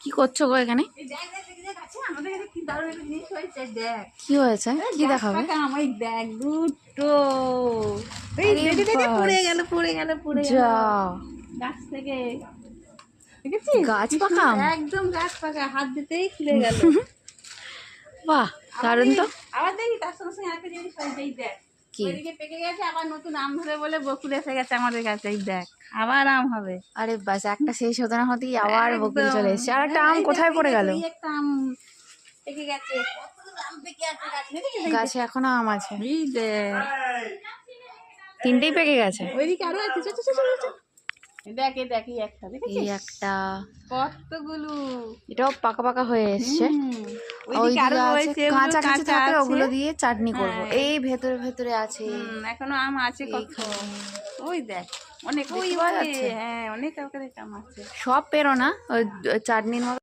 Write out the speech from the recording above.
কি করছো গো এখানে? কি হয়েছে? কি দেখাবে? দেখ দুটো পড়ে গেল যা গাছ থেকে। দেখেছিস গাছ পাকা আম? একদম গাছ পাকা, হাত দিতেই খুলে গেল। বাহ, দারুণ তো। আবার দেখি তার সঙ্গে সঙ্গে একটা জিনিস হয়েছে, এই দেখ কি? ওইদিকে পেকে গেছে, আবার নতুন আম ধরে বলে বকুল এসে গেছে আমাদের কাছে। এই দেখ আবার আম হবে। আরে বাস, একটা শেষ হতে না হতেই আবার বকুল একদম। চলে এসেছে। আর একটা হ্যাঁ, আম এই দেখ, কোথায় এই পড়ে দেখ, গেল? ওই একটা আম পেকে গেছে। কতগুলো আম পেকে আছে গাছে, দেখেছিস? এই গাছে এখনো আম আছে, দেখ, এই দেখ তিনটেই পেকে গেছে। ওইদিকে আরো আছে। চল চল চল চল। এই দেখ, এই দেখ, এই একটা দেখেছিস? এই একটা, কতগুলো। এটাও পাকা পাকা হয়ে এসছে। ওইদিকে আরো ওইদিকে আছে রয়েছে, ওগুলো কাঁচা কিছু কাঁচা থাকলে আছে। ওগুলো দিয়ে চাটনি করব। হ্যাঁ। এই ভেতরে ভেতরে আছে। এখনো আম আছে কত। এইখানে। ওই দেখ অনেক, ওই দেখতে পাওয়া ওই, যাচ্ছে? হ্যাঁ অনেক আম আছে। সব পেরো না, ওই চাটনির মতো